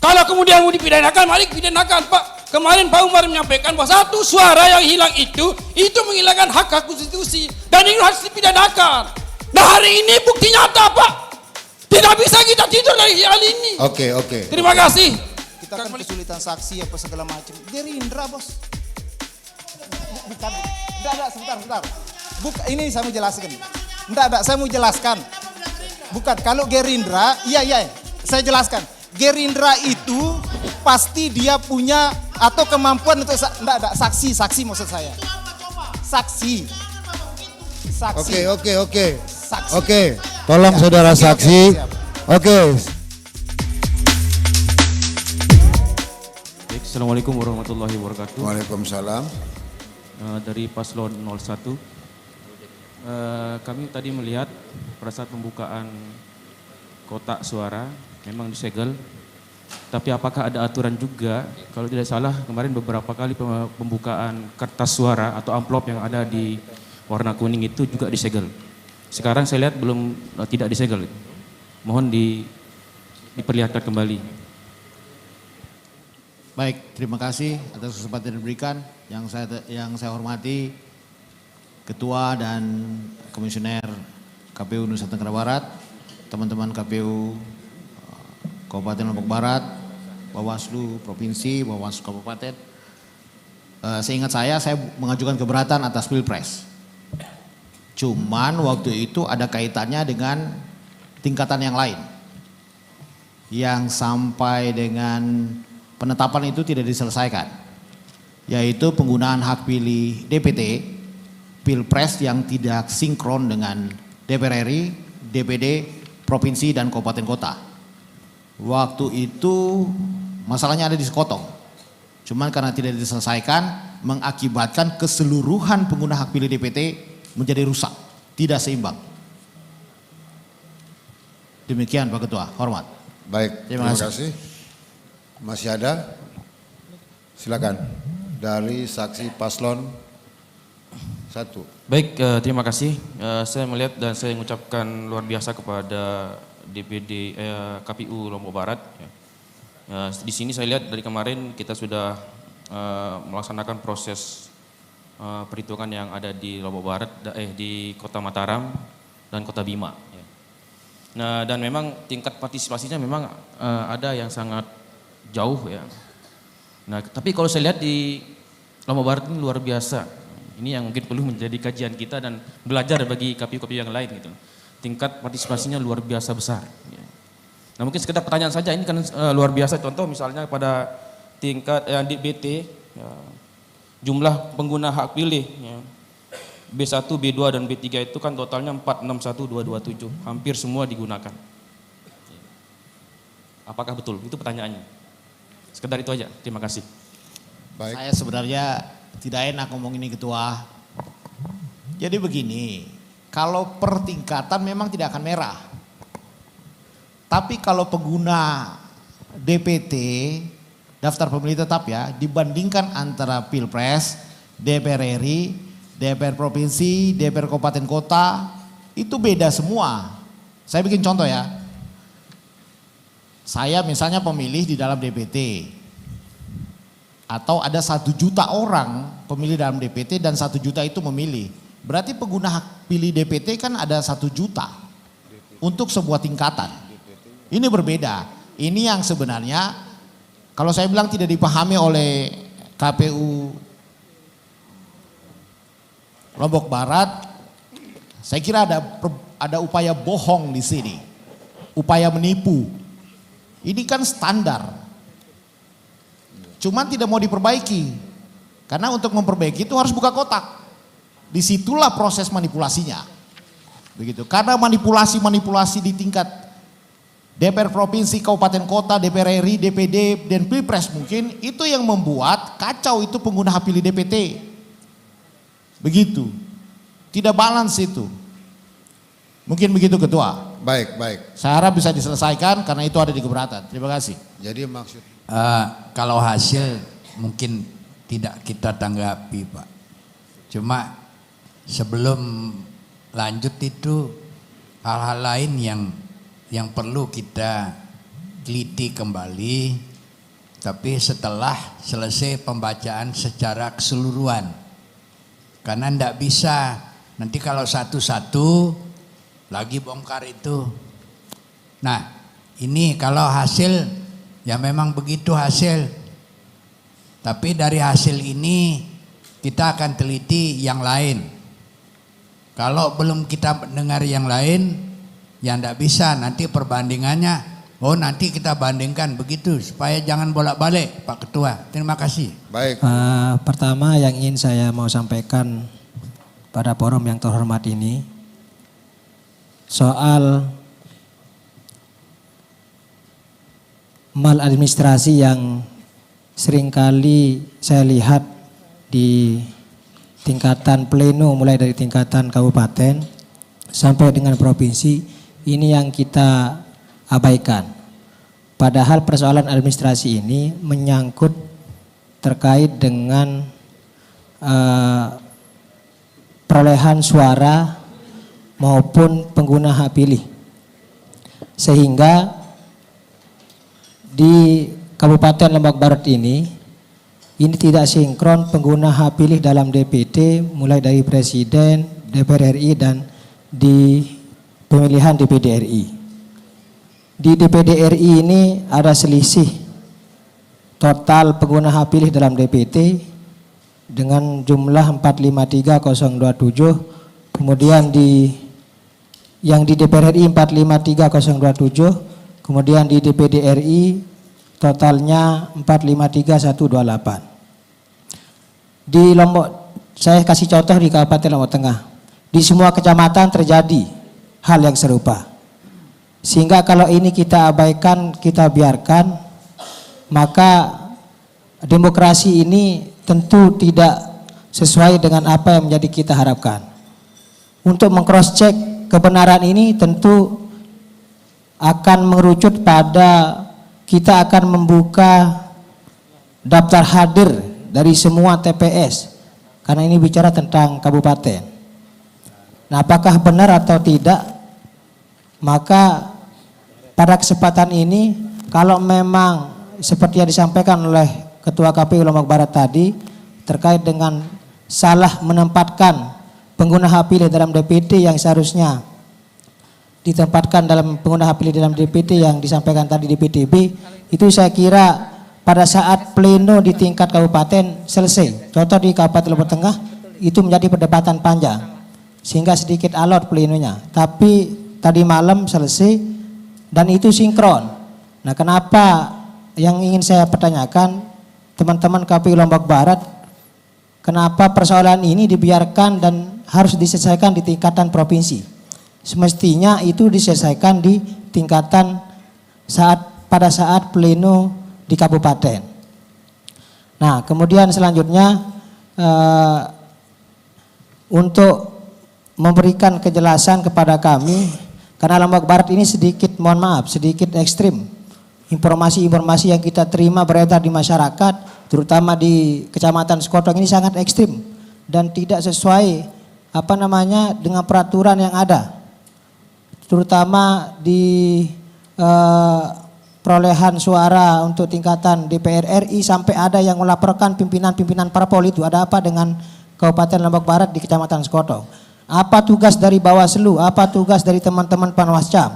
Kalau kemudian mau dipidanakan, mari pidanakan Pak. Kemarin Pak Umar menyampaikan bahwa satu suara yang hilang itu menghilangkan hak konstitusi dan ini harus dipidanakan. Nah hari ini bukti nyata Pak. Tidak bisa kita tidur dari hal ini. Oke. Terima kasih. Kita kan kesulitan saksi apa segala macam. Gerindra bos. Bukan. Enggak, sebentar. Ini saya mau jelaskan. Enggak, saya mau jelaskan. Bukan, kalau Gerindra, iya, saya jelaskan. Gerindra itu pasti dia punya atau kemampuan untuk saksi maksud saya. Saksi. Oke. Saksi. Oke, tolong saudara saksi. Oke. Baik, Assalamualaikum warahmatullahi wabarakatuh. Waalaikumsalam. Dari Paslon 01. Kami tadi melihat pada saat pembukaan kotak suara memang disegel. Tapi apakah ada aturan juga, kalau tidak salah kemarin beberapa kali pembukaan kertas suara atau amplop yang ada di warna kuning itu juga disegel. Sekarang saya lihat tidak disegel. Mohon diperlihatkan kembali. Baik, terima kasih atas kesempatan yang diberikan. Yang saya hormati Ketua dan Komisioner KPU Nusa Tenggara Barat, teman-teman KPU Kabupaten Lombok Barat, Bawaslu Provinsi, Bawaslu Kabupaten. Seingat saya mengajukan keberatan atas Pilpres. Cuman waktu itu ada kaitannya dengan tingkatan yang lain. Yang sampai dengan penetapan itu tidak diselesaikan. Yaitu penggunaan hak pilih DPT, Pilpres yang tidak sinkron dengan DPR RI, DPD, Provinsi dan Kabupaten Kota. Waktu itu masalahnya ada di Sekotong. Cuman karena tidak diselesaikan mengakibatkan keseluruhan pengguna hak pilih DPT menjadi rusak, tidak seimbang. Demikian Pak Ketua, hormat. Baik, terima kasih. Masih ada? Silakan. Dari saksi Paslon 1. Baik, terima kasih. Saya melihat dan saya mengucapkan luar biasa kepada DPD KPU Lombok Barat. Di sini saya lihat dari kemarin kita sudah melaksanakan proses perhitungan yang ada di Lombok Barat, di Kota Mataram dan Kota Bima. Nah, dan memang tingkat partisipasinya memang ada yang sangat jauh ya. Nah, tapi kalau saya lihat di Lombok Barat ini luar biasa. Ini yang mungkin perlu menjadi kajian kita dan belajar bagi KPU-KPU yang lain gitu. Tingkat partisipasinya luar biasa besar. Ya. Nah, mungkin sekedar pertanyaan saja, ini kan luar biasa. Contoh misalnya pada tingkat DPT, ya, jumlah pengguna hak pilih ya, B1, B2 dan B3 itu kan totalnya 461227, hampir semua digunakan. Apakah betul? Itu pertanyaannya. Sekedar itu aja, terima kasih. Baik. Saya sebenarnya tidak enak ngomong ini Ketua. Jadi begini, kalau per tingkatan memang tidak akan merah. Tapi kalau pengguna DPT, daftar pemilih tetap ya, dibandingkan antara Pilpres, DPR RI, DPR Provinsi, DPR Kabupaten Kota, itu beda semua. Saya bikin contoh ya. Saya misalnya pemilih di dalam DPT. Atau ada 1 juta orang pemilih dalam DPT dan 1 juta itu memilih. Berarti pengguna hak pilih DPT kan ada 1 juta untuk sebuah tingkatan. Ini berbeda. Ini yang sebenarnya kalau saya bilang tidak dipahami oleh KPU Lombok Barat, saya kira ada upaya bohong di sini, upaya menipu. Ini kan standar, cuman tidak mau diperbaiki, karena untuk memperbaiki itu harus buka kotak. Disitulah proses manipulasinya, begitu. Karena manipulasi di tingkat DPR Provinsi, Kabupaten Kota, DPR RI, DPD, dan Pilpres mungkin itu yang membuat kacau itu pengguna hak pilih DPT. Begitu. Tidak balance itu. Mungkin begitu Ketua. Baik. Saya harap bisa diselesaikan karena itu ada di keberatan. Terima kasih. Jadi maksud kalau hasil mungkin tidak kita tanggapi Pak. Cuma sebelum lanjut itu hal-hal lain yang perlu kita teliti kembali tapi setelah selesai pembacaan secara keseluruhan. Karena ndak bisa nanti kalau satu-satu lagi bongkar itu. Nah, ini kalau hasil ya memang begitu hasil. Tapi dari hasil ini kita akan teliti yang lain. Kalau belum kita dengar yang lain, ya ndak bisa nanti perbandingannya. Oh nanti kita bandingkan begitu supaya jangan bolak-balik Pak Ketua. Terima kasih. Baik. Pertama yang ingin saya mau sampaikan pada forum yang terhormat ini soal maladministrasi yang seringkali saya lihat di tingkatan pleno mulai dari tingkatan kabupaten sampai dengan provinsi, ini yang kita abaikan. Padahal persoalan administrasi ini menyangkut terkait dengan perolehan suara maupun pengguna hak pilih. Sehingga di Kabupaten Lombok Barat ini tidak sinkron pengguna hak pilih dalam DPD mulai dari Presiden, DPR RI dan di pemilihan DPD RI. Di DPD RI ini ada selisih total pengguna hak pilih dalam DPT dengan jumlah 453.027, kemudian yang di DPR RI 453.027, kemudian di DPD RI totalnya 453.128. Di Lombok, saya kasih contoh di Kabupaten Lombok Tengah, di semua kecamatan terjadi hal yang serupa. Sehingga kalau ini kita abaikan, kita biarkan, maka demokrasi ini tentu tidak sesuai dengan apa yang menjadi kita harapkan. Untuk meng-cross check kebenaran ini tentu akan mengerucut pada kita akan membuka daftar hadir dari semua TPS, karena ini bicara tentang kabupaten. Nah, apakah benar atau tidak? Maka pada kesempatan ini, kalau memang seperti yang disampaikan oleh Ketua KPU Lombok Barat tadi terkait dengan salah menempatkan pengguna hak pilih dalam DPT yang seharusnya ditempatkan dalam pengguna hak pilih dalam DPT yang disampaikan tadi di PTB, itu saya kira pada saat pleno di tingkat kabupaten selesai. Contoh di Kabupaten Lombok Tengah itu menjadi perdebatan panjang sehingga sedikit alot plenonya. Tapi tadi malam selesai dan itu sinkron. Nah, kenapa yang ingin saya pertanyakan teman-teman KPU Lombok Barat, kenapa persoalan ini dibiarkan dan harus diselesaikan di tingkatan provinsi? Semestinya itu diselesaikan di tingkatan pada saat pleno di kabupaten. Nah, kemudian selanjutnya untuk memberikan kejelasan kepada kami, karena Lombok Barat ini sedikit, mohon maaf, sedikit ekstrim. Informasi-informasi yang kita terima beredar di masyarakat, terutama di Kecamatan Sekotong ini sangat ekstrim dan tidak sesuai dengan peraturan yang ada. Terutama di perolehan suara untuk tingkatan DPR RI sampai ada yang melaporkan pimpinan-pimpinan parpol itu ada apa dengan Kabupaten Lombok Barat di Kecamatan Sekotong. Apa tugas dari Bawaslu, apa tugas dari teman-teman Panwascam?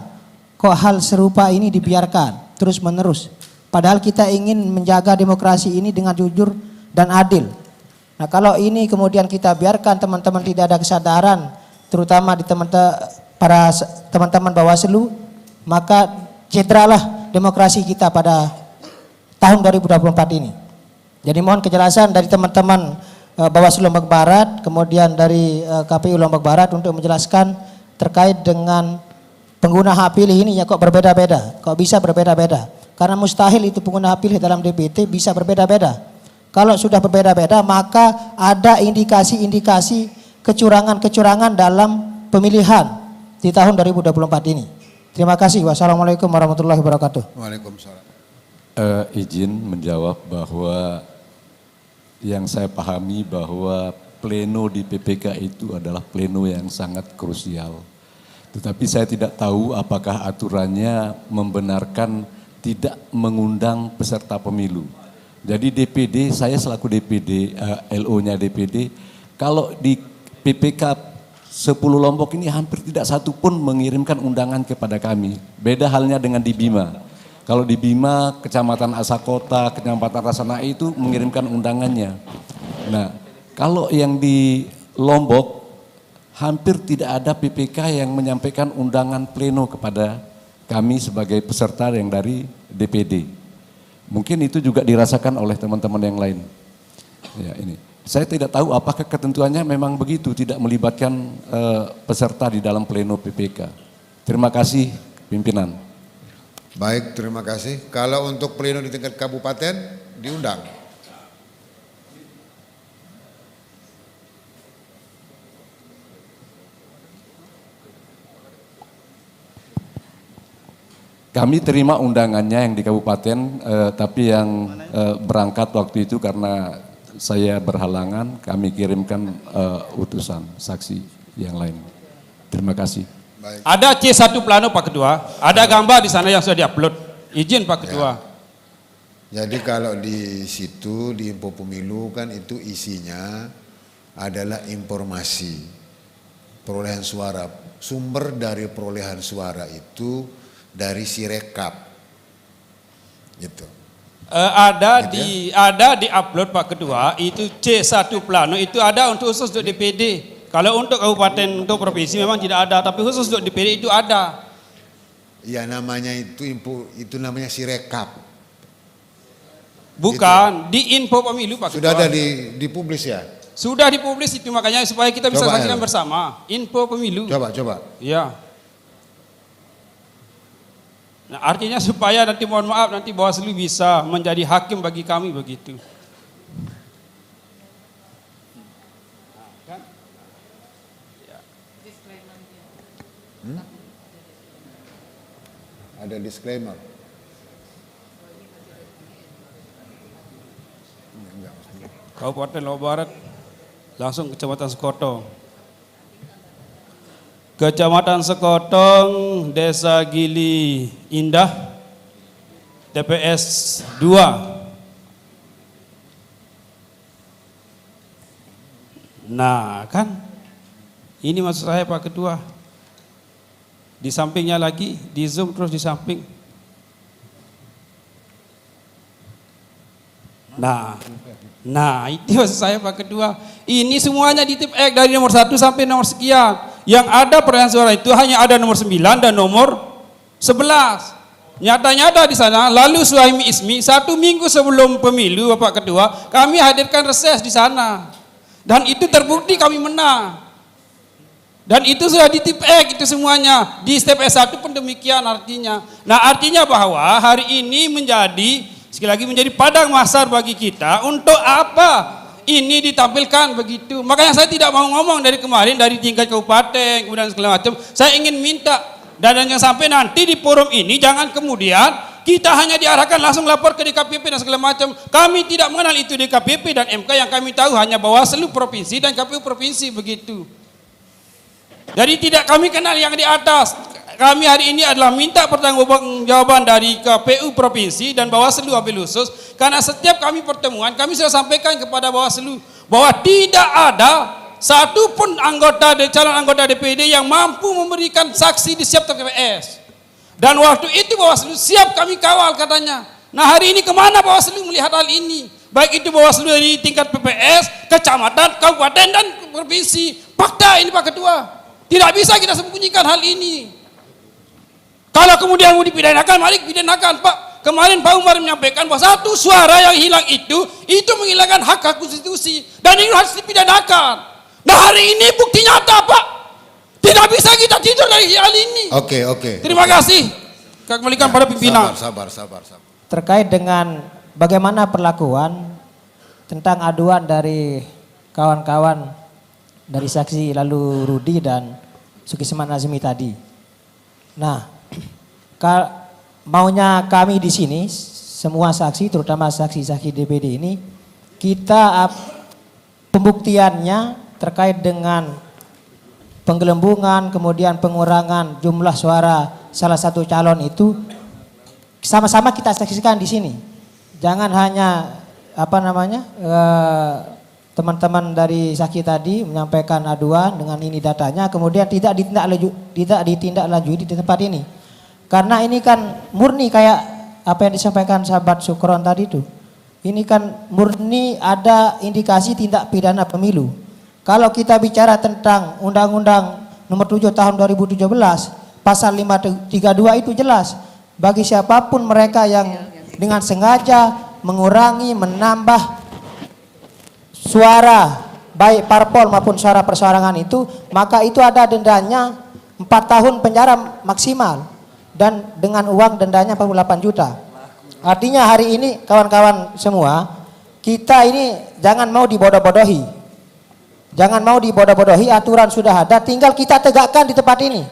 Kok hal serupa ini dibiarkan terus menerus? Padahal kita ingin menjaga demokrasi ini dengan jujur dan adil. Nah, kalau ini kemudian kita biarkan teman-teman tidak ada kesadaran, terutama di para teman-teman Bawaslu, maka cederalah demokrasi kita pada tahun 2024 ini. Jadi mohon kejelasan dari teman-teman Bawaslu Lombok Barat, kemudian dari KPU Lombok Barat untuk menjelaskan terkait dengan pengguna hak pilih ini ya kok berbeda-beda, kok bisa berbeda-beda. Karena mustahil itu pengguna hak pilih dalam DPT bisa berbeda-beda. Kalau sudah berbeda-beda maka ada indikasi-indikasi kecurangan-kecurangan dalam pemilihan di tahun 2024 ini. Terima kasih. Wassalamualaikum warahmatullahi wabarakatuh. Waalaikumsalam. Izin menjawab bahwa yang saya pahami bahwa pleno di PPK itu adalah pleno yang sangat krusial. Tetapi saya tidak tahu apakah aturannya membenarkan tidak mengundang peserta pemilu. Jadi DPD, saya selaku DPD, LO-nya DPD, kalau di PPK 10 Lombok ini hampir tidak satu pun mengirimkan undangan kepada kami. Beda halnya dengan di Bima. Kalau di Bima, Kecamatan Asakota, Kecamatan Rasanai itu mengirimkan undangannya. Nah, kalau yang di Lombok, hampir tidak ada PPK yang menyampaikan undangan pleno kepada kami sebagai peserta yang dari DPD. Mungkin itu juga dirasakan oleh teman-teman yang lain. Ya, ini. Saya tidak tahu apakah ketentuannya memang begitu, tidak melibatkan peserta di dalam pleno PPK. Terima kasih pimpinan. Baik, terima kasih. Kalau untuk pleno di tingkat kabupaten diundang. Kami terima undangannya yang di kabupaten, tapi yang berangkat waktu itu karena saya berhalangan, kami kirimkan utusan saksi yang lain. Terima kasih. Baik. Ada C1 plano Pak Ketua, ada gambar di sana yang sudah diupload. Izin Pak Ketua. Ya. Jadi kalau di situ di info pemilu kan itu isinya adalah informasi perolehan suara. Sumber dari perolehan suara itu dari Sirekap. Gitu. Ada di upload Pak Ketua, itu C1 plano itu ada untuk khusus untuk DPD. Kalau untuk kabupaten, untuk provinsi memang tidak ada, tapi khusus untuk DPD itu ada. Ya namanya itu itu namanya Sirekap. Bukan, di info pemilu Pak Sudah Ketua. ada dipublis ya? Sudah dipublis itu, makanya supaya kita bisa Coba, saksikan El. bersama. Info pemilu. Coba. Ya. Nah, artinya supaya nanti mohon maaf nanti Bawaslu bisa menjadi hakim bagi kami begitu. Ada disclaimer. Kabupaten Lombok Barat, langsung Kecamatan Sekotong. Kecamatan Sekotong, Desa Gili Indah, TPS 2. Nah kan, ini maksud saya Pak Ketua. Di sampingnya lagi, di zoom terus di samping. Nah itu maksud saya Pak Ketua. Ini semuanya di tip X dari nomor 1 sampai nomor sekian. Yang ada perolehan suara itu hanya ada nomor 9 dan nomor 11. Nyata-nyata di sana, lalu Suhaimi Ismi 1 minggu sebelum pemilu Bapak Ketua, kami hadirkan reses di sana. Dan itu terbukti kami menang. Dan itu sudah di tip X itu semuanya. Di step S1 pun demikian artinya. Nah artinya bahwa hari ini menjadi, sekali lagi menjadi padang mahsyar bagi kita untuk apa ini ditampilkan begitu. Makanya saya tidak mau ngomong dari kemarin dari tingkat kabupaten kemudian segala macam. Saya ingin minta dan yang sampai nanti di forum ini jangan kemudian kita hanya diarahkan langsung lapor ke DKPP dan segala macam. Kami tidak mengenal itu DKPP dan MK, yang kami tahu hanya Bawaslu provinsi dan KPU provinsi begitu. Jadi tidak kami kenal yang di atas. Kami hari ini adalah minta pertanggungjawaban dari KPU provinsi dan Bawaslu wabil khusus, karena setiap kami pertemuan kami sudah sampaikan kepada Bawaslu bahwa tidak ada satu pun calon anggota DPD yang mampu memberikan saksi di setiap TPS. Dan waktu itu Bawaslu siap kami kawal katanya. Nah hari ini kemana Bawaslu melihat hal ini? Baik itu Bawaslu dari tingkat PPS, kecamatan, kabupaten dan provinsi. Fakta ini Pak Ketua. Tidak bisa kita sembunyikan hal ini. Kalau kemudian mau dipidanakan, mari pidanakan Pak. Kemarin Pak Umar menyampaikan bahwa satu suara yang hilang itu menghilangkan hak konstitusi. Dan ini harus dipidanakan. Nah hari ini bukti nyata Pak. Tidak bisa kita tidur dari hal ini. Oke. Terima kasih. Kembalikan pada pimpinan. Sabar. Terkait dengan bagaimana perlakuan tentang aduan dari kawan-kawan dari saksi lalu Rudi dan Sukisman Nazmi tadi. Nah, maunya kami di sini semua saksi, terutama saksi-saksi DPD ini, kita pembuktiannya terkait dengan penggelembungan, kemudian pengurangan jumlah suara salah satu calon itu sama-sama kita saksikan di sini. Jangan hanya teman-teman dari Zaki tadi menyampaikan aduan dengan ini datanya, kemudian tidak ditindaklanjuti di tempat ini. Karena ini kan murni kayak apa yang disampaikan sahabat Sukron tadi itu. Ini kan murni ada indikasi tindak pidana pemilu. Kalau kita bicara tentang Undang-Undang Nomor 7 Tahun 2017, Pasal 532 itu jelas. Bagi siapapun mereka yang dengan sengaja mengurangi, menambah suara baik parpol maupun suara perseorangan itu, maka itu ada dendanya 4 tahun penjara maksimal dan dengan uang dendanya 48 juta. Artinya hari ini kawan-kawan semua, kita ini jangan mau dibodoh-bodohi. Jangan mau dibodoh-bodohi, aturan sudah ada, tinggal kita tegakkan di tempat ini.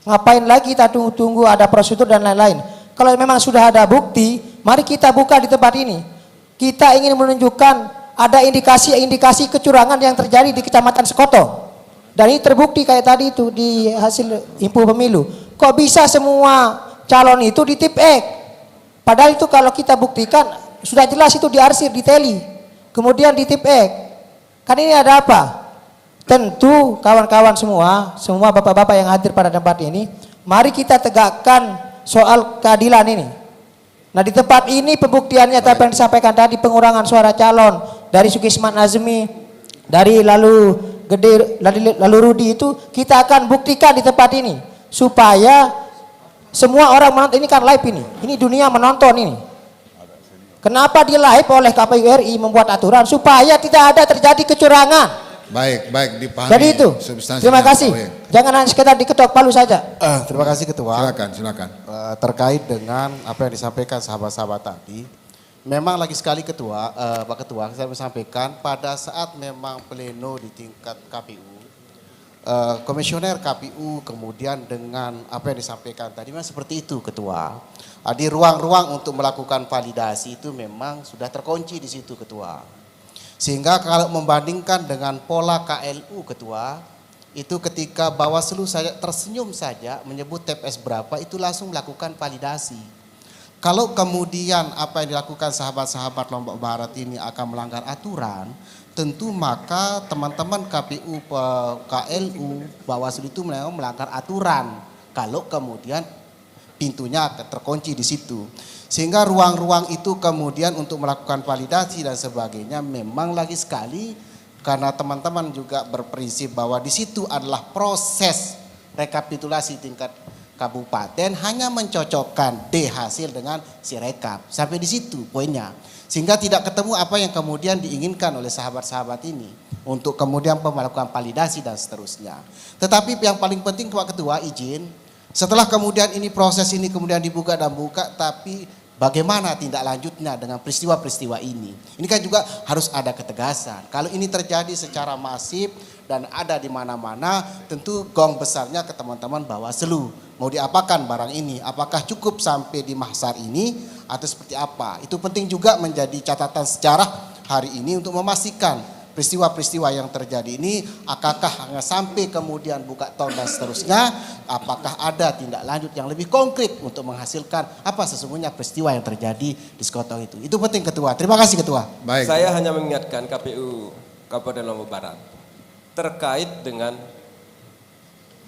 Ngapain lagi kita tunggu-tunggu ada prosedur dan lain-lain. Kalau memang sudah ada bukti, mari kita buka di tempat ini. Kita ingin menunjukkan ada indikasi kecurangan yang terjadi di Kecamatan Sekoto. Dan ini terbukti kayak tadi itu di hasil info pemilu. Kok bisa semua calon itu di tip X? Padahal itu kalau kita buktikan sudah jelas itu diarsir, diteli. Kemudian di tip X. Kan ini ada apa? Tentu kawan-kawan semua bapak-bapak yang hadir pada tempat ini, mari kita tegakkan soal keadilan ini. Nah di tempat ini pembuktiannya apa yang disampaikan tadi, pengurangan suara calon dari Sukisman Azmi, dari lalu Rudi itu kita akan buktikan di tempat ini supaya semua orang menonton. Ini kan live ini dunia menonton ini. Kenapa di live oleh KPU RI membuat aturan supaya tidak ada terjadi kecurangan. Baik dipahami. Jadi itu. Terima kasih. Jangan hanya sekedar diketok palu saja. Terima kasih Ketua. Silakan. Terkait dengan apa yang disampaikan sahabat-sahabat tadi, memang lagi sekali Ketua, Pak Ketua, saya sampaikan pada saat memang pleno di tingkat KPU, komisioner KPU kemudian dengan apa yang disampaikan tadi memang seperti itu Ketua. Di ruang-ruang untuk melakukan validasi itu memang sudah terkunci di situ Ketua. Sehingga kalau membandingkan dengan pola KLU Ketua, itu ketika Bawaslu saja tersenyum saja menyebut TPS berapa itu langsung melakukan validasi. Kalau kemudian apa yang dilakukan sahabat-sahabat Lombok Barat ini akan melanggar aturan, tentu maka teman-teman KPU, KLU, Bawaslu itu memang melanggar aturan. Kalau kemudian pintunya terkunci di situ. Sehingga ruang-ruang itu kemudian untuk melakukan validasi dan sebagainya memang lagi sekali karena teman-teman juga berprinsip bahwa di situ adalah proses rekapitulasi tingkat kabupaten hanya mencocokkan D hasil dengan si rekap. Sampai di situ poinnya. Sehingga tidak ketemu apa yang kemudian diinginkan oleh sahabat-sahabat ini untuk kemudian melakukan validasi dan seterusnya. Tetapi yang paling penting Pak Ketua izin, setelah kemudian ini proses ini kemudian dibuka dan buka, tapi bagaimana tindak lanjutnya dengan peristiwa-peristiwa ini? Ini kan juga harus ada ketegasan. Kalau ini terjadi secara masif dan ada di mana-mana, tentu gong besarnya ke teman-teman Bawaslu. Mau diapakan barang ini? Apakah cukup sampai di mahsyar ini atau seperti apa? Itu penting juga menjadi catatan sejarah hari ini untuk memastikan peristiwa-peristiwa yang terjadi ini apakah hanya sampai kemudian buka tol dan seterusnya, apakah ada tindak lanjut yang lebih konkret untuk menghasilkan apa sesungguhnya peristiwa yang terjadi di Sekoto itu. Itu penting Ketua. Terima kasih Ketua. Baik. Saya hanya mengingatkan KPU Kabupaten Lombok Barat terkait dengan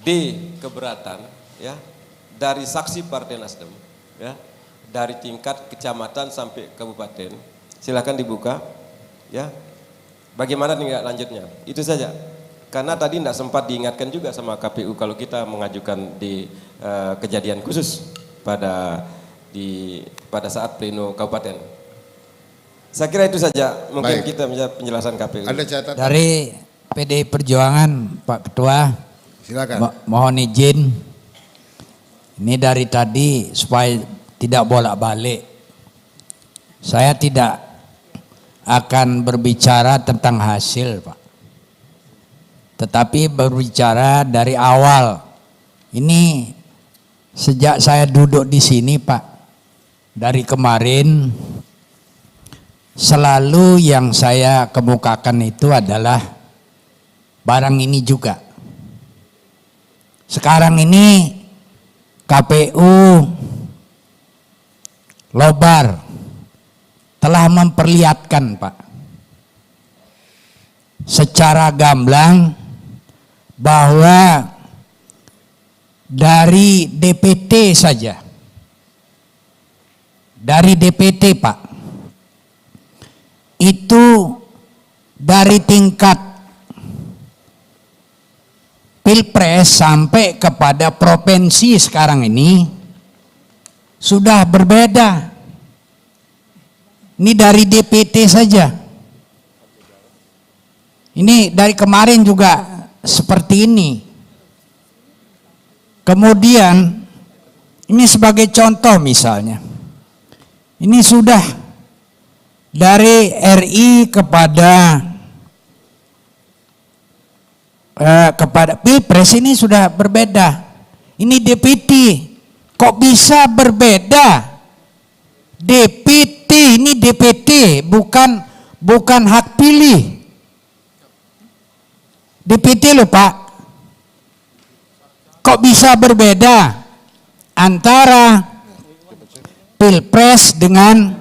D keberatan ya dari saksi Partai Nasdem ya dari tingkat kecamatan sampai kabupaten. Silakan dibuka ya. Bagaimana tindak lanjutnya? Itu saja. Karena tadi tidak sempat diingatkan juga sama KPU kalau kita mengajukan di kejadian khusus pada saat pleno kabupaten. Saya kira itu saja. Mungkin kita menjawab penjelasan KPU. Ada catatan Dari PDI Perjuangan Pak Ketua. Silakan. Mohon izin. Ini dari tadi supaya tidak bolak-balik. Saya tidak akan berbicara tentang hasil Pak. Tetapi berbicara dari awal. Ini sejak saya duduk di sini Pak. Dari kemarin selalu yang saya kemukakan itu adalah barang ini juga. Sekarang ini KPU Lobar telah memperlihatkan, Pak, secara gamblang bahwa dari DPT saja, dari DPT, Pak, itu dari tingkat Pilpres sampai kepada provinsi sekarang ini sudah berbeda. Ini dari DPT saja. Ini dari kemarin juga seperti ini. Kemudian ini sebagai contoh misalnya. Ini sudah dari RI kepada Pilpres ini sudah berbeda. Ini DPT. Kok bisa berbeda? DPT ini DPT, bukan hak pilih. DPT loh, Pak. Kok bisa berbeda antara Pilpres dengan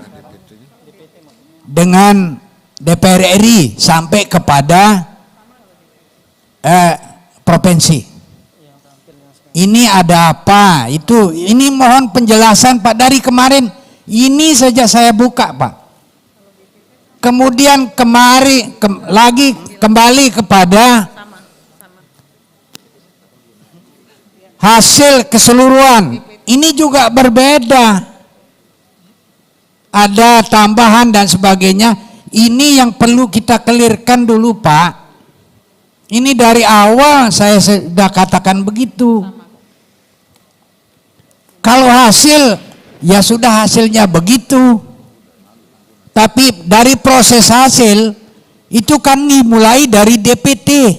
DPR RI sampai kepada provinsi? Ini ada apa? Ini mohon penjelasan, Pak. Dari kemarin ini saja saya buka, Pak. Kemudian kembali kepada hasil keseluruhan. Ini juga berbeda. Ada tambahan dan sebagainya. Ini yang perlu kita clearkan dulu, Pak. Ini dari awal saya sudah katakan begitu. Kalau hasil, ya sudah hasilnya begitu. Tapi dari proses hasil, itu kan dimulai dari DPT.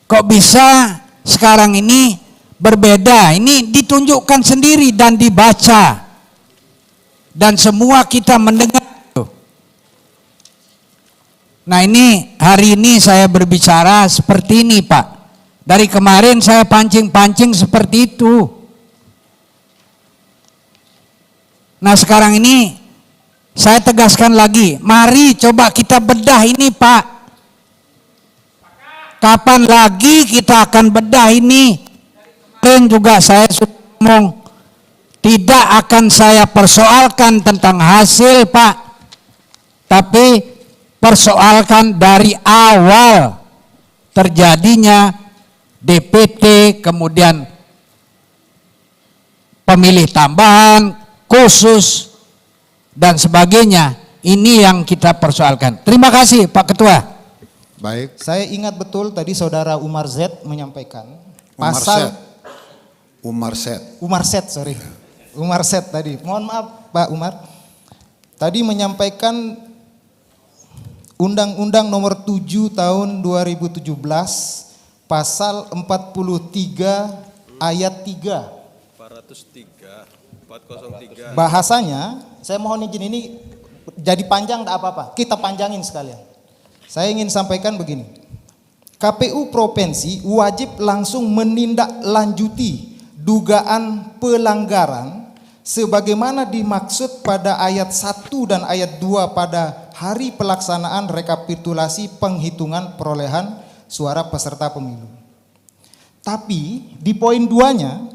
Kok bisa sekarang ini berbeda? Ini ditunjukkan sendiri dan dibaca. Dan semua kita mendengar. Nah ini, hari ini saya berbicara seperti ini, Pak. Dari kemarin saya pancing-pancing seperti itu. Nah sekarang ini saya tegaskan lagi, mari coba kita bedah ini, Pak. Kapan lagi kita akan bedah ini? Kemarin juga saya sudah ngomong, tidak akan saya persoalkan tentang hasil, Pak. Tapi persoalkan dari awal terjadinya DPT, kemudian pemilih tambahan, khusus, dan sebagainya. Ini yang kita persoalkan. Terima kasih, Pak Ketua. Baik. Saya ingat betul tadi saudara Umar Z menyampaikan Umar Z tadi. Mohon maaf Pak Umar. Tadi menyampaikan Undang-Undang Nomor 7 Tahun 2017 Pasal 43 Ayat 3. 403. Bahasanya, saya mohon izin ini jadi panjang tidak apa-apa. Kita panjangin sekalian. Saya ingin sampaikan begini. KPU Provinsi wajib langsung menindaklanjuti dugaan pelanggaran sebagaimana dimaksud pada ayat 1 dan ayat 2 pada hari pelaksanaan rekapitulasi penghitungan perolehan suara peserta pemilu. Tapi di poin 2-nya,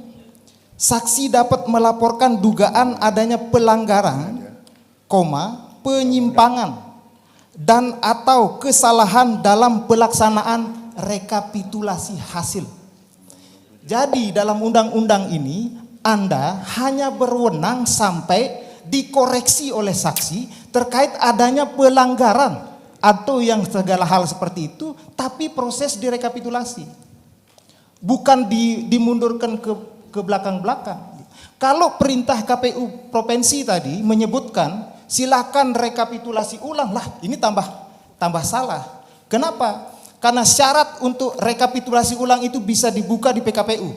saksi dapat melaporkan dugaan adanya pelanggaran, penyimpangan dan atau kesalahan dalam pelaksanaan rekapitulasi hasil. Jadi dalam undang-undang ini Anda hanya berwenang sampai dikoreksi oleh saksi terkait adanya pelanggaran atau yang segala hal seperti itu, tapi proses direkapitulasi. Bukan dimundurkan ke belakang-belakang. Kalau perintah KPU Provinsi tadi menyebutkan silakan rekapitulasi ulang, lah ini tambah salah. Kenapa? Karena syarat untuk rekapitulasi ulang itu bisa dibuka di PKPU.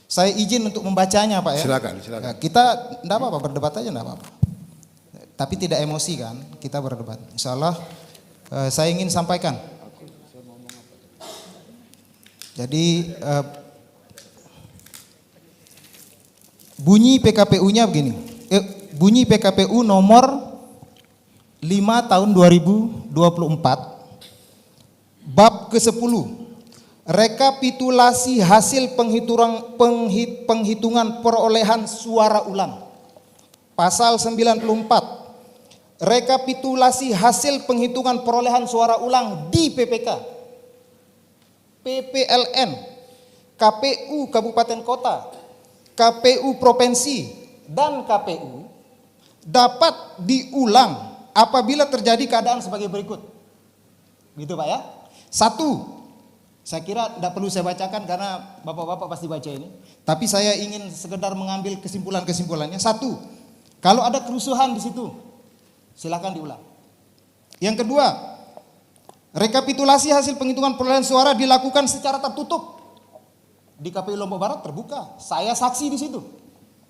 Saya izin untuk membacanya, Pak ya. Silakan. Nah, kita enggak apa-apa, berdebat aja enggak apa-apa. Tapi tidak emosi kan, kita berdebat. Insyaallah saya ingin sampaikan. Jadi bunyi PKPU-nya begini. bunyi PKPU nomor 5 tahun 2024, bab ke-10, rekapitulasi hasil penghitungan perolehan suara ulang. Pasal 94, rekapitulasi hasil penghitungan perolehan suara ulang di PPK, PPLN, KPU Kabupaten Kota, KPU Provinsi, dan KPU dapat diulang apabila terjadi keadaan sebagai berikut. Gitu Pak ya. 1, saya kira tidak perlu saya bacakan karena Bapak-bapak pasti baca ini. Tapi saya ingin sekedar mengambil kesimpulan-kesimpulannya. 1, kalau ada kerusuhan di situ, silakan diulang. Yang kedua, rekapitulasi hasil penghitungan perolehan suara dilakukan secara tertutup. Di KPU Lombok Barat terbuka. Saya saksi di situ.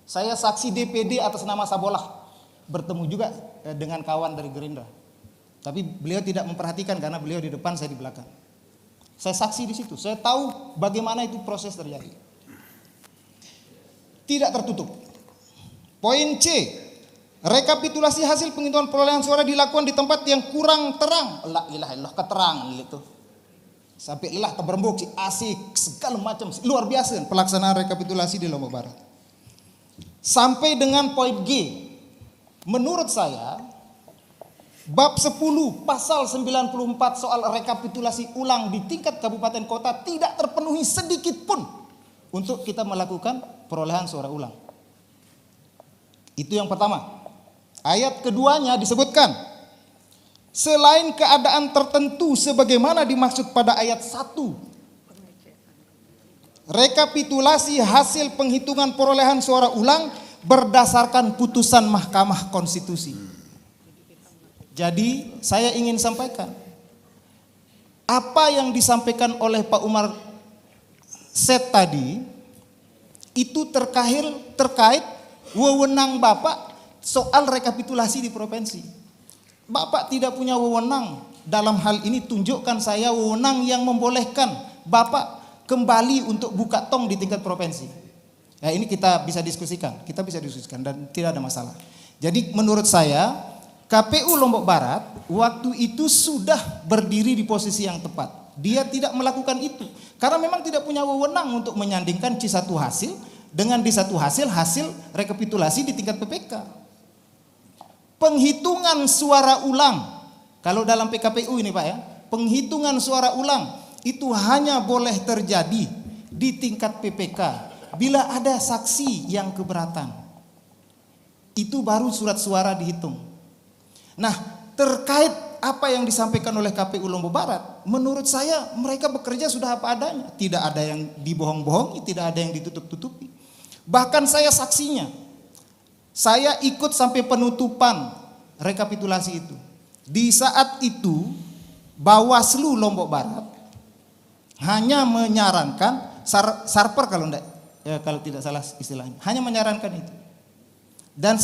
Saya saksi DPD atas nama Sabolah. Bertemu juga dengan kawan dari Gerindra. Tapi beliau tidak memperhatikan karena beliau di depan, saya di belakang. Saya saksi di situ. Saya tahu bagaimana itu proses terjadi. Tidak tertutup. Poin C, rekapitulasi hasil penghitungan perolehan suara dilakukan di tempat yang kurang terang. La ilaha illallah, keterangan itu. Sampai lelah terberembuk, asik, segala macam, luar biasa pelaksanaan rekapitulasi di Lombok Barat. Sampai dengan poin G, menurut saya bab 10 pasal 94 soal rekapitulasi ulang di tingkat kabupaten kota tidak terpenuhi sedikit pun untuk kita melakukan perolehan suara ulang. Itu yang pertama. Ayat keduanya disebutkan, selain keadaan tertentu sebagaimana dimaksud pada ayat 1, rekapitulasi hasil penghitungan perolehan suara ulang berdasarkan putusan Mahkamah Konstitusi. Jadi saya ingin sampaikan, apa yang disampaikan oleh Pak Umar Set tadi itu terkait wewenang Bapak soal rekapitulasi di provinsi. Bapak tidak punya wewenang dalam hal ini, tunjukkan saya wewenang yang membolehkan Bapak kembali untuk buka tong di tingkat provinsi. Ya, ini kita bisa diskusikan dan tidak ada masalah. Jadi menurut saya KPU Lombok Barat waktu itu sudah berdiri di posisi yang tepat. Dia tidak melakukan itu karena memang tidak punya wewenang untuk menyandingkan C1 hasil dengan D1 hasil rekapitulasi di tingkat PPK. Penghitungan suara ulang, kalau dalam PKPU ini Pak ya, penghitungan suara ulang itu hanya boleh terjadi di tingkat PPK bila ada saksi yang keberatan. Itu baru surat suara dihitung. Nah, terkait apa yang disampaikan oleh KPU Lombok Barat, menurut saya mereka bekerja sudah apa adanya. Tidak ada yang dibohong-bohongi, tidak ada yang ditutup-tutupi. Bahkan saya saksinya. Saya ikut sampai penutupan rekapitulasi itu. Di saat itu Bawaslu Lombok Barat hanya menyarankan sarper kalau tidak salah istilahnya, hanya menyarankan itu. Dan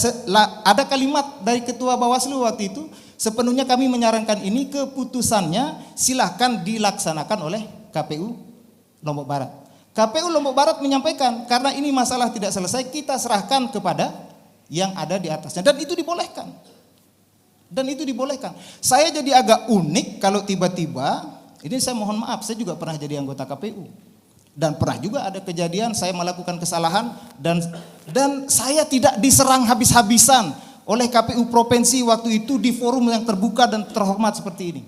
ada kalimat dari ketua Bawaslu waktu itu, sepenuhnya kami menyarankan ini, keputusannya silahkan dilaksanakan oleh KPU Lombok Barat. KPU Lombok Barat menyampaikan karena ini masalah tidak selesai, kita serahkan kepada yang ada di atasnya, dan itu dibolehkan. Saya jadi agak unik kalau tiba-tiba, ini saya mohon maaf, saya juga pernah jadi anggota KPU dan pernah juga ada kejadian saya melakukan kesalahan dan saya tidak diserang habis-habisan oleh KPU provinsi waktu itu di forum yang terbuka dan terhormat seperti ini.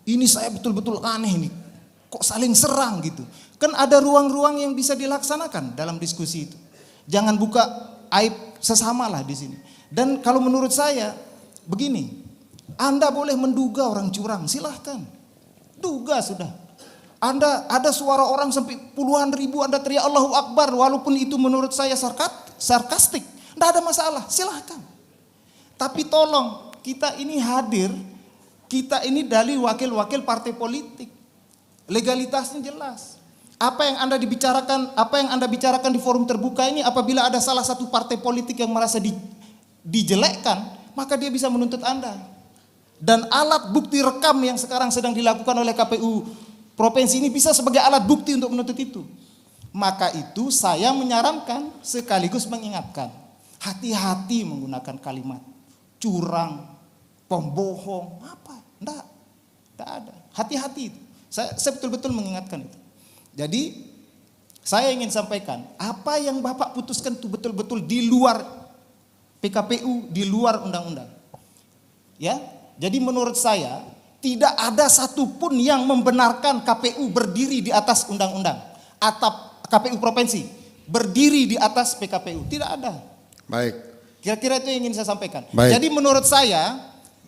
Ini saya betul-betul aneh nih, kok saling serang gitu. Kan ada ruang-ruang yang bisa dilaksanakan dalam diskusi itu. Jangan buka aib sesama lah di sini. Dan kalau menurut saya begini, Anda boleh menduga orang curang, silahkan. Duga sudah. Anda ada suara orang sampai puluhan ribu, Anda teriak Allahu Akbar, walaupun itu menurut saya sarkastik, tidak ada masalah, silahkan. Tapi tolong, kita ini hadir, kita ini dari wakil-wakil partai politik. Legalitasnya jelas. Apa yang Anda bicarakan di forum terbuka ini, apabila ada salah satu partai politik yang merasa dijelekkan, maka dia bisa menuntut Anda. Dan alat bukti rekam yang sekarang sedang dilakukan oleh KPU provinsi ini bisa sebagai alat bukti untuk menuntut itu. Maka itu saya menyarankan sekaligus mengingatkan, Hati-hati menggunakan kalimat curang, pembohong, apa? Enggak ada. Hati-hati itu. Saya betul-betul mengingatkan itu. Jadi saya ingin sampaikan, apa yang Bapak putuskan itu betul-betul di luar PKPU, di luar undang-undang. Ya, jadi menurut saya tidak ada satupun yang membenarkan KPU berdiri di atas undang-undang atau KPU provinsi berdiri di atas PKPU. Tidak ada. Baik. Kira-kira itu yang ingin saya sampaikan. Baik. Jadi menurut saya,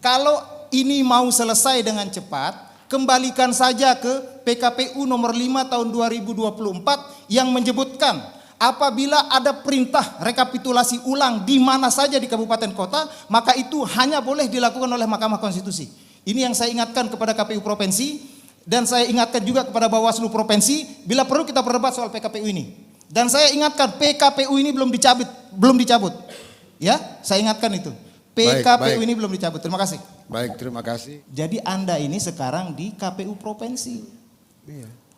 kalau ini mau selesai dengan cepat, kembalikan saja ke PKPU nomor 5 tahun 2024 yang menyebutkan apabila ada perintah rekapitulasi ulang di mana saja di kabupaten kota, maka itu hanya boleh dilakukan oleh Mahkamah Konstitusi. Ini yang saya ingatkan kepada KPU provinsi dan saya ingatkan juga kepada Bawaslu provinsi, bila perlu kita berdebat soal PKPU ini. Dan saya ingatkan PKPU ini belum dicabut. Ya, saya ingatkan itu. PKPU ini belum dicabut. Terima kasih. Baik, terima kasih. Jadi Anda ini sekarang di KPU provinsi.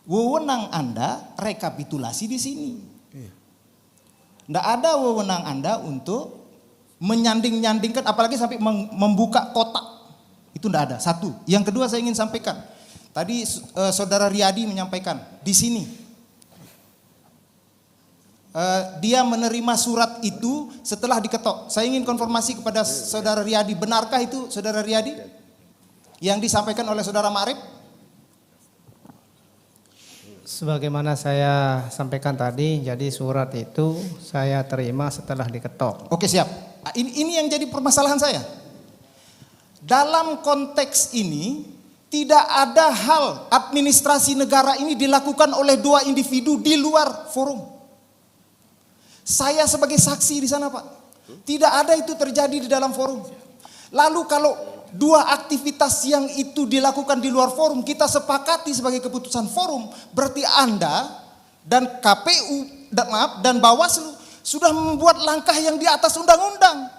Wewenang Anda rekapitulasi di sini. Nggak ada wewenang Anda untuk menyanding-nyandingkan, apalagi sampai membuka kotak. Itu nggak ada. Satu. Yang kedua saya ingin sampaikan. Tadi saudara Riyadi menyampaikan di sini. Dia menerima surat itu setelah diketok. Saya ingin konfirmasi kepada saudara Riyadi, benarkah itu saudara Riyadi? Yang disampaikan oleh saudara Ma'arif? Sebagaimana saya sampaikan tadi, jadi surat itu saya terima setelah diketok. Oke, siap. Ini yang jadi permasalahan saya. Dalam konteks ini tidak ada hal administrasi negara ini dilakukan oleh dua individu di luar forum. Saya sebagai saksi di sana, Pak. Tidak ada itu terjadi di dalam forum. Lalu kalau dua aktivitas yang itu dilakukan di luar forum kita sepakati sebagai keputusan forum, berarti Anda dan KPU dan Bawaslu sudah membuat langkah yang di atas undang-undang.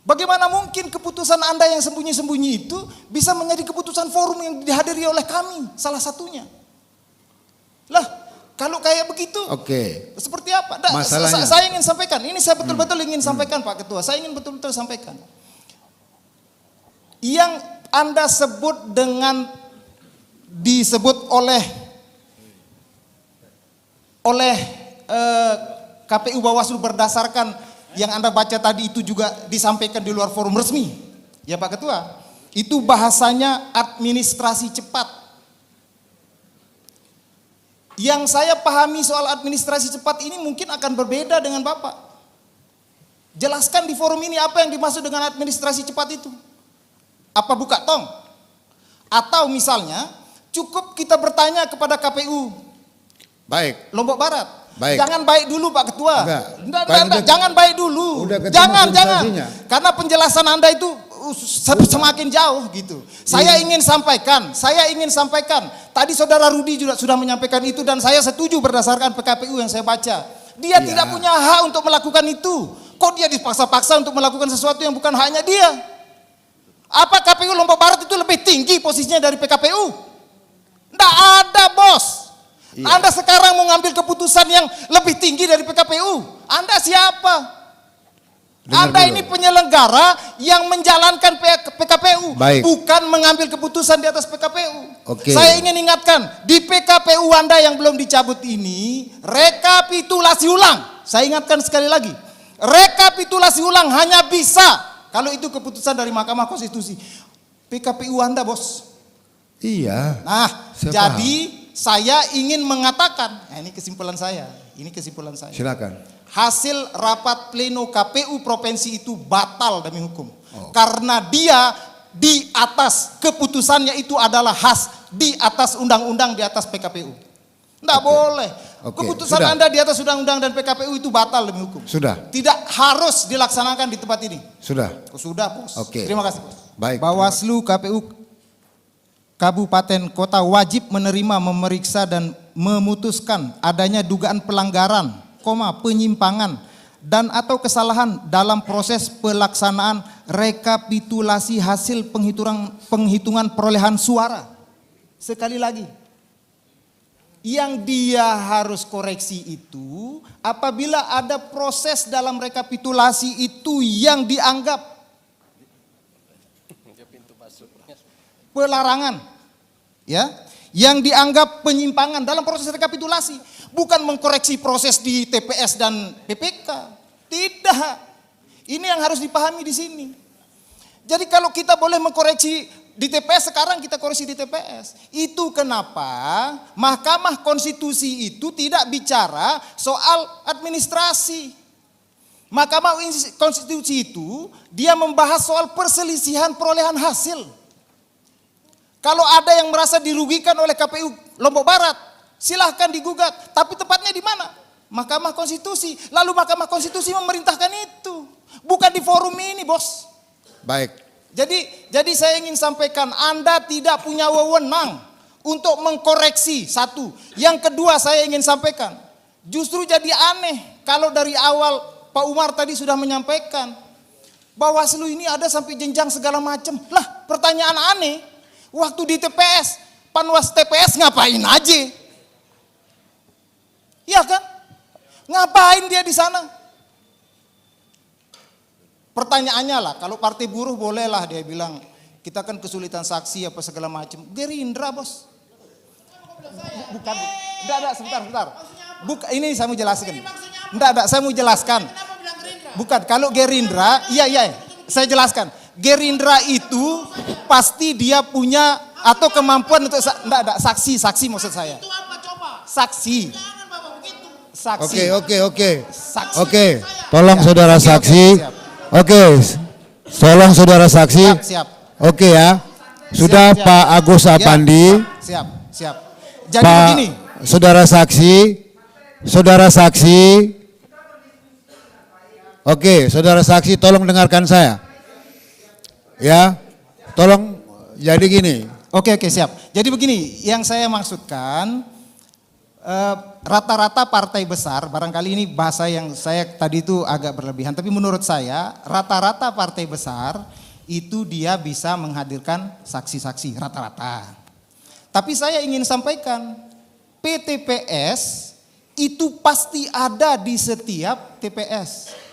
Bagaimana mungkin keputusan Anda yang sembunyi-sembunyi itu bisa menjadi keputusan forum yang dihadiri oleh kami, salah satunya. Lah, kalau kayak begitu, seperti apa? Masalahnya, saya ingin sampaikan, ini saya betul-betul ingin sampaikan Pak Ketua, saya ingin betul-betul sampaikan. Yang Anda sebut dengan disebut oleh KPU Bawaslu berdasarkan yang Anda baca tadi itu juga disampaikan di luar forum resmi. Ya Pak Ketua, itu bahasanya administrasi cepat. Yang saya pahami soal administrasi cepat ini mungkin akan berbeda dengan Bapak. Jelaskan di forum ini apa yang dimaksud dengan administrasi cepat itu. Apa buka tong? Atau misalnya cukup kita bertanya kepada KPU Lombok Barat. Jangan baik dulu Pak Ketua. Enggak, jangan baik dulu. Jangan. Karena penjelasan Anda itu semakin jauh gitu. Saya ingin sampaikan. Tadi saudara Rudi juga sudah menyampaikan itu dan saya setuju berdasarkan PKPU yang saya baca. Dia tidak punya hak untuk melakukan itu. Kok dia dipaksa-paksa untuk melakukan sesuatu yang bukan haknya dia? Apa KPU Lombok Barat itu lebih tinggi posisinya dari PKPU? Nggak ada, Bos. Anda sekarang mau ngambil keputusan yang lebih tinggi dari PKPU. Anda siapa? Anda ini penyelenggara yang menjalankan PKPU, bukan mengambil keputusan di atas PKPU. Saya ingin ingatkan, di PKPU Anda yang belum dicabut ini, rekapitulasi ulang. Saya ingatkan sekali lagi, rekapitulasi ulang hanya bisa kalau itu keputusan dari Mahkamah Konstitusi. PKPU Anda, Bos. Iya. Nah, jadi saya ingin mengatakan, ini kesimpulan saya. Silakan. Hasil rapat pleno KPU provinsi itu batal demi hukum. Karena dia di atas keputusannya itu adalah di atas undang-undang, di atas PKPU. Enggak boleh. Keputusan Anda di atas undang-undang dan PKPU itu batal demi hukum. Tidak harus dilaksanakan di tempat ini. Sudah, Bos. Terima kasih, Bos. Bawaslu KPU Kabupaten Kota wajib menerima, memeriksa dan memutuskan adanya dugaan pelanggaran, penyimpangan dan atau kesalahan dalam proses pelaksanaan rekapitulasi hasil penghitungan perolehan suara. Sekali lagi, Yang dia harus koreksi itu apabila ada proses dalam rekapitulasi itu yang dianggap pelarangan, ya, yang dianggap penyimpangan dalam proses rekapitulasi, bukan mengkoreksi proses di TPS dan PPK. Tidak. Ini yang harus dipahami di sini. Jadi kalau kita boleh mengkoreksi di TPS, sekarang kita koreksi di TPS. Itu kenapa Mahkamah Konstitusi itu tidak bicara soal administrasi. Mahkamah Konstitusi itu dia membahas soal perselisihan perolehan hasil. Kalau ada yang merasa dirugikan oleh KPU Lombok Barat, silahkan digugat. Tapi tepatnya di mana? Mahkamah Konstitusi. Lalu Mahkamah Konstitusi memerintahkan itu. Bukan di forum ini, bos. Baik. Jadi saya ingin sampaikan, Anda tidak punya wewenang untuk mengkoreksi, satu. Yang kedua saya ingin sampaikan, justru jadi aneh kalau dari awal Pak Umar tadi sudah menyampaikan, Bawaslu ini ada sampai jenjang segala macam. Lah, pertanyaan aneh, waktu di TPS, Panwas TPS ngapain aja? Iya kan? Ngapain dia di sana? Pertanyaannya lah, kalau partai buruh bolehlah dia bilang, kita kan kesulitan saksi apa segala macam. Gerindra, bos. Bukan. Enggak, sebentar. Ini saya mau jelaskan. Enggak, saya mau jelaskan. Bukan, kalau Gerindra, iya, saya jelaskan. Gerindra itu pasti dia punya atau kemampuan untuk saksi maksud saya. Saksi. Oke. Saksi. Oke, tolong saudara saksi. Oke, tolong saudara saksi. Siap. Oke ya. Sudah Siap. Pak Agus Apandi. Siap. Jadi Pak begini. saudara saksi. Oke, saudara saksi tolong dengarkan saya. Ya. Tolong, jadi gini. Oke, siap. Jadi begini, yang saya maksudkan, rata-rata partai besar, barangkali ini bahasa yang saya tadi itu agak berlebihan, tapi menurut saya rata-rata partai besar itu dia bisa menghadirkan saksi-saksi, rata-rata. Tapi saya ingin sampaikan, PTPS itu pasti ada di setiap TPS.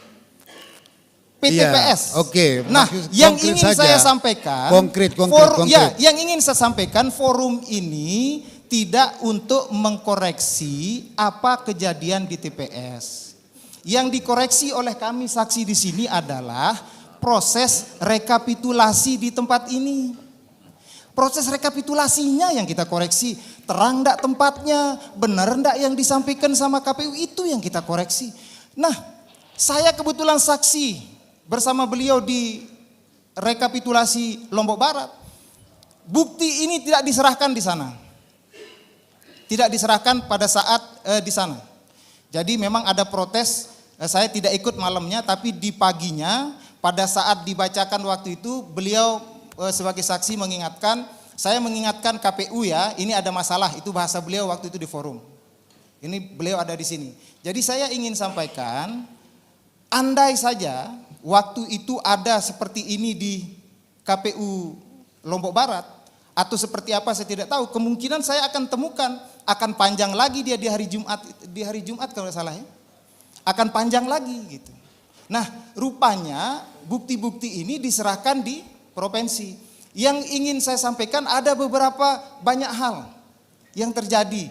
PTPS. Iya, oke. Nah, Maksud yang konkret ingin saja. saya sampaikan, Konkret. Ya, yang ingin saya sampaikan, forum ini tidak untuk mengkoreksi apa kejadian di TPS. Yang dikoreksi oleh kami saksi di sini adalah proses rekapitulasi di tempat ini. Proses rekapitulasinya yang kita koreksi. Terang enggak tempatnya, benar enggak yang disampaikan sama KPU, itu yang kita koreksi. Nah, saya kebetulan saksi bersama beliau di rekapitulasi Lombok Barat. Bukti ini tidak diserahkan di sana. Tidak diserahkan pada saat di sana. Jadi memang ada protes, saya tidak ikut malamnya, tapi di paginya pada saat dibacakan waktu itu beliau sebagai saksi mengingatkan, saya mengingatkan KPU ya, ini ada masalah, itu bahasa beliau waktu itu di forum. Ini beliau ada di sini. Jadi saya ingin sampaikan, andai saja waktu itu ada seperti ini di KPU Lombok Barat, atau seperti apa saya tidak tahu, kemungkinan saya akan temukan akan panjang lagi dia di hari Jumat kalau tidak salah ya. Akan panjang lagi gitu. Nah, rupanya bukti-bukti ini diserahkan di provinsi. Yang ingin saya sampaikan ada beberapa banyak hal yang terjadi.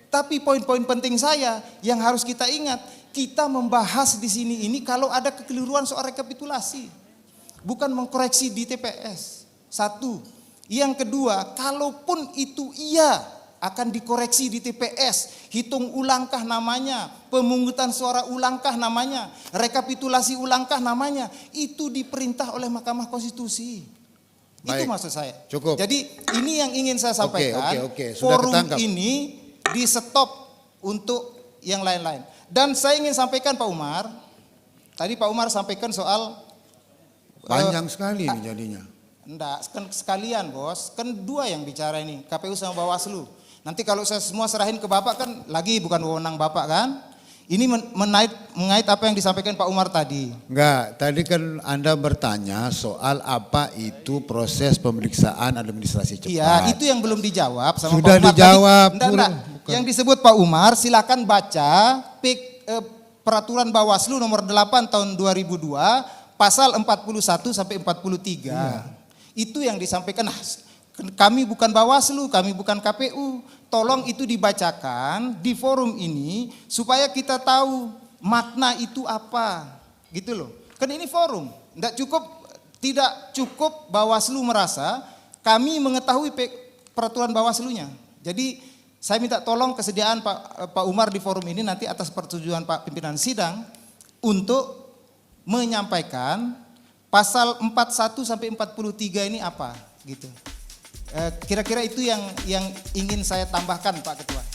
Tapi poin-poin penting saya yang harus kita ingat, kita membahas di sini ini kalau ada kekeliruan soal rekapitulasi. Bukan mengkoreksi di TPS. Satu. Yang kedua, kalaupun itu iya akan dikoreksi di TPS, hitung ulangkah namanya, pemungutan suara ulangkah namanya, rekapitulasi ulangkah namanya, itu diperintah oleh Mahkamah Konstitusi. Baik. Itu maksud saya. Cukup. Jadi ini yang ingin saya sampaikan, Oke. Sudah forum ketangkap. ini di stop untuk yang lain-lain. Dan saya ingin sampaikan Pak Umar, tadi Pak Umar sampaikan soal Panjang sekali ini jadinya. enggak, kan sekalian bos, kan dua yang bicara ini, KPU sama Bawaslu. Nanti kalau saya semua serahin ke Bapak kan lagi bukan wewenang Bapak kan. Ini mengait apa yang disampaikan Pak Umar tadi. Enggak, tadi kan Anda bertanya soal apa itu proses pemeriksaan administrasi cepat. Iya, itu yang belum dijawab sama Sudah Pak Umar dijawab. tadi. Enggak. Yang disebut Pak Umar, silakan baca peraturan Bawaslu nomor 8 tahun 2002 pasal 41 sampai 43. Iya. Itu yang disampaikan. Kami bukan Bawaslu, kami bukan KPU. Tolong itu dibacakan di forum ini supaya kita tahu makna itu apa, gitu loh. Kan ini forum, tidak cukup Bawaslu merasa kami mengetahui peraturan Bawaslunya. Jadi saya minta tolong kesediaan Pak Umar di forum ini nanti atas persetujuan Pak pimpinan sidang untuk menyampaikan pasal 41 sampai 43 ini apa, gitu. Kira-kira itu yang ingin saya tambahkan Pak Ketua.